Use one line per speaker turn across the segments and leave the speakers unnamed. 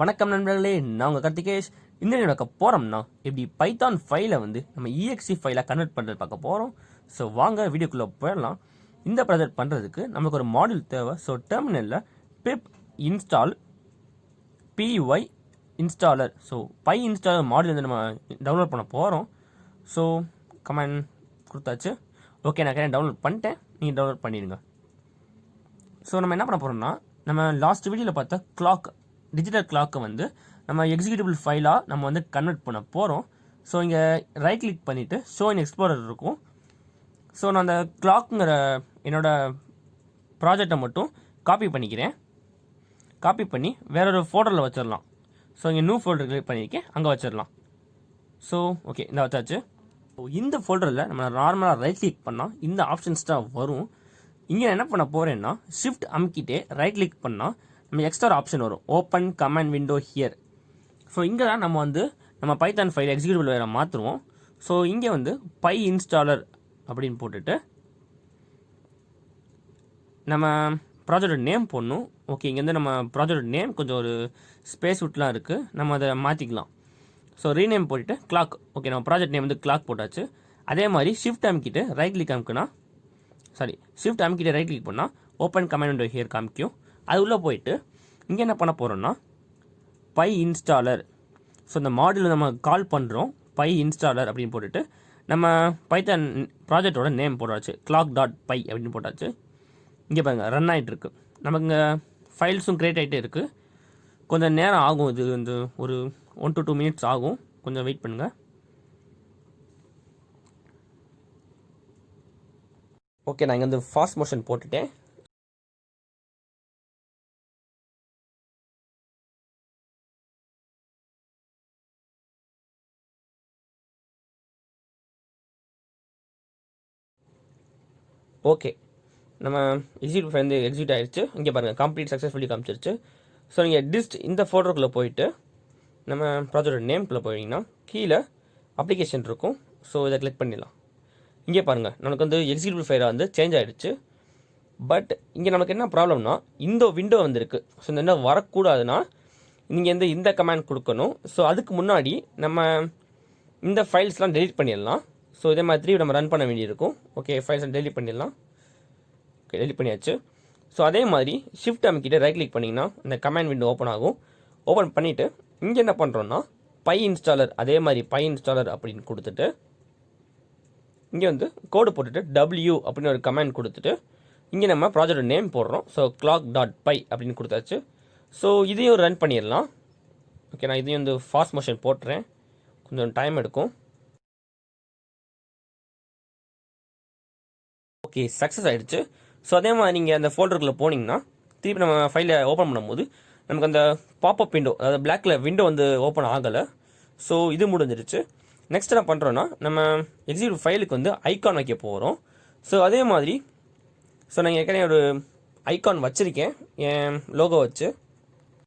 வணக்கம் நண்பர்களே, நான் உங்கள் கார்த்திகேஷ். இந்த நடக்க போகிறோம்னா எப்படி பைத்தான் ஃபைலை வந்து நம்ம EXE ஃபைலாக கன்வெர்ட் பண்ணுறது பார்க்க போகிறோம். ஸோ வாங்க வீடியோக்குள்ளே போயிடலாம். இந்த ப்ராஜெக்ட் பண்ணுறதுக்கு நமக்கு ஒரு மாடியூல் தேவை. ஸோ டெர்மினலில் pip install py installer, so py installer module வந்து நம்ம டவுன்லோட் பண்ண போகிறோம். ஸோ கமெண்ட் கொடுத்தாச்சு. ஓகே, நான் டவுன்லோட் பண்ணிட்டேன், நீங்கள் டவுன்லோட் பண்ணிடுங்க. ஸோ நம்ம என்ன பண்ண போகிறோம்னா, நம்ம லாஸ்ட் வீடியோவில் பார்த்த கிளாக், டிஜிட்டல் கிளாக்கை வந்து நம்ம எக்ஸிக்யூட்டிபிள் ஃபைலாக நம்ம வந்து கன்வெர்ட் பண்ண போகிறோம். ஸோ இங்கே ரைட் கிளிக் பண்ணிவிட்டு ஷோ இன் எக்ஸ்ப்ளோரர் இருக்கும். ஸோ நான் அந்த கிளாக்குங்கிற என்னோடய ப்ராஜெக்டை மட்டும் காப்பி பண்ணிக்கிறேன். காப்பி பண்ணி வேறொரு ஃபோல்டரில் வச்சிடலாம். ஸோ இங்கே நியூ ஃபோல்டர் கிளிக் பண்ணியிருக்கேன், அங்கே வச்சிடலாம். ஸோ ஓகே, இந்த வச்சாச்சு. ஸோ இந்த ஃபோல்டரில் நம்ம நார்மலாக ரைட் கிளிக் பண்ணால் இந்த ஆப்ஷன்ஸ் தான் வரும். இங்கே என்ன பண்ண போகிறேன்னா, ஷிஃப்ட் அமுக்கிட்டே ரைட் கிளிக் பண்ணால் நம்ம எக்ஸ்ட்ரா ஆப்ஷன் வரும், open command window here. So இங்கே தான் நம்ம வந்து நம்ம பைத்தான் ஃபைல் எக்ஸிக்யூட்டிபிள் வேறு மாற்றுவோம். ஸோ இங்கே வந்து பை இன்ஸ்டாலர் அப்படின்னு போட்டுட்டு நம்ம ப்ராஜெக்டோட நேம் போடணும். ஓகே, இங்கேருந்து நம்ம ப்ராஜெக்டோட நேம் கொஞ்சம் ஒரு ஸ்பேஸ் விட்லாம் இருக்குது, நம்ம அதை மாற்றிக்கலாம். ஸோ ரீநேம் போட்டுட்டு கிளாக். ஓகே, நம்ம ப்ராஜெக்ட் நேம் வந்து கிளாக் போட்டாச்சு. அதே மாதிரி ஷிஃப்ட் அமுக்கிட்டு ரைட் கிளிக் அமுக்குனா, ஷிஃப்ட் அமுக்கிட்டு ரைட் கிளிக் பண்ணால் ஓப்பன் கமாண்ட் விண்டோ ஹியர் காமிக்கும். அது உள்ளே போயிட்டு இங்கே என்ன பண்ண போகிறோம்னா, பை இன்ஸ்டாலர். ஸோ இந்த மாடியூல் நம்ம கால் பண்ணுறோம், பை இன்ஸ்டாலர் அப்படின்னு போட்டுட்டு நம்ம பைத்தான் ப்ராஜெக்டோட நேம் போட்டாச்சு, clock.py அப்படின்னு போட்டாச்சு. இங்கே பாருங்கள், ரன் ஆகிட்டு இருக்கு. நமக்கு இங்கே ஃபைல்ஸும் க்ரியேட் ஆகிட்டே இருக்குது. கொஞ்சம் நேரம் ஆகும், இது வந்து ஒரு 1 to 2 minutes ஆகும், கொஞ்சம் வெயிட் பண்ணுங்கள். ஓகே, நான் இங்கே வந்து ஃபாஸ்ட் மோஷன் போட்டுட்டேன். ஓகே, நம்ம எக்ஸிக்யூட் ஃபைல் வந்து எக்ஸிக்யூட் ஆகிடுச்சு. இங்கே பாருங்கள், கம்ப்ளீட் சக்ஸஸ்ஃபுல்லி காமிச்சிருச்சு. ஸோ நீங்கள் டிஸ்ட் இந்த ஃபோல்டருக்குள்ளே போயிட்டு நம்ம ப்ராஜெக்டோட நேம்குள்ளே போயிட்டீங்கன்னா கீழே அப்ளிகேஷன் இருக்கும். ஸோ இதை கிளிக் பண்ணிடலாம். இங்கே பாருங்கள், நமக்கு வந்து எக்ஸிக்யூட்டிவ் ஃபைலாக வந்து சேஞ்ச் ஆகிடுச்சு. பட் இங்கே நமக்கு என்ன ப்ராப்ளம்னா, இந்த விண்டோ வந்துருக்கு. ஸோ இந்த விண்டோ வரக்கூடாதுன்னா நீங்கள் வந்து இந்த கமாண்ட் கொடுக்கணும். ஸோ அதுக்கு முன்னாடி நம்ம இந்த ஃபைல்ஸ்லாம் டெலிட் பண்ணிடலாம். ஸோ இதே மாதிரி நம்ம ரன் பண்ண வேண்டியிருக்கும். ஓகே, ஃபைல்ஸ் டெலிட் பண்ணிடலாம். ஓகே, டெலிட் பண்ணியாச்சு. ஸோ அதே மாதிரி ஷிஃப்ட் அமுக்கிட்டு ரைட் கிளிக் பண்ணிங்கன்னா இந்த கமாண்ட் விண்டோ ஓப்பன் ஆகும். ஓப்பன் பண்ணிவிட்டு இங்கே என்ன பண்ணுறோன்னா, பை இன்ஸ்டாலர், அதே மாதிரி பை இன்ஸ்டாலர் அப்படின்னு கொடுத்துட்டு இங்கே வந்து கோடு போட்டுட்டு W அப்படின்னு ஒரு கமாண்ட் கொடுத்துட்டு இங்கே நம்ம ப்ராஜெக்ட் நேம் போடுறோம். ஸோ clock.py அப்படின்னு கொடுத்தாச்சு. ஸோ இதையும் ரன் பண்ணிடலாம். ஓகே, நான் இதையும் வந்து ஃபாஸ்ட் மோஷன் போட்டுறேன், கொஞ்சம் டைம் எடுக்கும். ஓகே, சக்ஸஸ் ஆகிடுச்சு. ஸோ அதே மாதிரி நீங்கள் அந்த ஃபோல்டருக்குள்ளே போனீங்கன்னா திருப்பி நம்ம ஃபைலை ஓப்பன் பண்ணும்போது நமக்கு அந்த பாப்அப் விண்டோ, அதாவது பிளாக் கலர் விண்டோ வந்து ஓப்பன் ஆகலை. ஸோ இது முடிஞ்சிருச்சு. நெக்ஸ்ட் என்ன பண்ணுறோன்னா, நம்ம எக்ஸிக்யூட்டிவ் ஃபைலுக்கு வந்து ஐகான் வைக்க போகிறோம். ஸோ அதே மாதிரி நான் ஏற்கனவே ஒரு ஐகான் வச்சுருக்கேன், என் லோகோ வச்சு.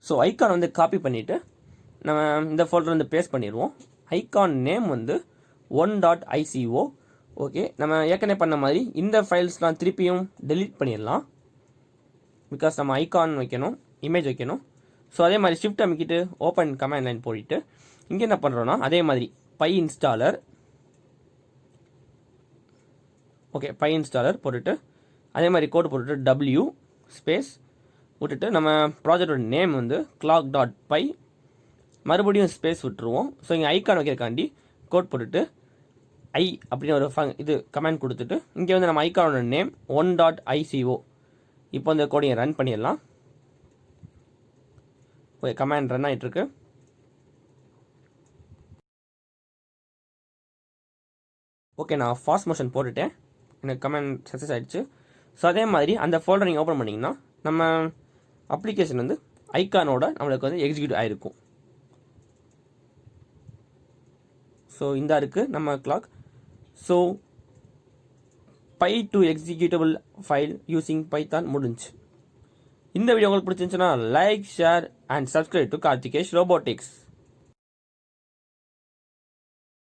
ஸோ ஐகான் வந்து காப்பி பண்ணிவிட்டு நம்ம இந்த ஃபோல்டர் வந்து பேஸ்ட் பண்ணிடுவோம். ஐகான் நேம் வந்து one.ico. ஓகே, நம்ம ஏற்கனவே பண்ண மாதிரி இந்த ஃபைல்ஸ்லாம் திருப்பியும் டெலீட் பண்ணிடலாம். பிகாஸ் நம்ம ஐகான் வைக்கணும், இமேஜ் வைக்கணும். ஸோ அதே மாதிரி ஷிஃப்ட் அமுக்கிட்டு ஓப்பன் கமாண்ட் லைன் போயிட்டு இங்கே என்ன பண்ணுறோன்னா, அதே மாதிரி pyinstaller. Okay, pyinstaller போட்டுட்டு அதே மாதிரி கோடு போட்டுட்டு W ஸ்பேஸ் விட்டுட்டு நம்ம ப்ராஜெக்டோட நேம் வந்து clock.py, மறுபடியும் ஸ்பேஸ் விட்டுருவோம். ஸோ இங்கே ஐகான் வைக்கிறக்காண்டி கோட் போட்டுட்டு ஐ அப்படின்னு ஒரு இது கமெண்ட் கொடுத்துட்டு இங்கே வந்து நம்ம ஐகானோட நேம் one.ico. இப்போ அந்த கோடியை ரன் பண்ணிடலாம். ஓகே, கமாண்ட் ரன் ஆகிட்டுருக்கு. ஓகே, நான் ஃபாஸ்ட் மோஷன் போட்டுட்டேன், எனக்கு கமாண்ட் சக்ஸஸ் ஆகிடுச்சு. ஸோ அதே மாதிரி அந்த ஃபோல்டர் நீங்கள் ஓப்பன் பண்ணிங்கன்னா நம்ம அப்ளிகேஷன் வந்து ஐகானோட நம்மளுக்கு வந்து எக்ஸிக்யூட் ஆகிருக்கும். ஸோ இந்த இருக்குது நம்ம clock. So py to executable file using python முடிஞ்சு. இந்த வீடியோ உங்களுக்கு பிடிச்சிருந்துச்சுன்னா like, share and subscribe to Karthikesh robotics.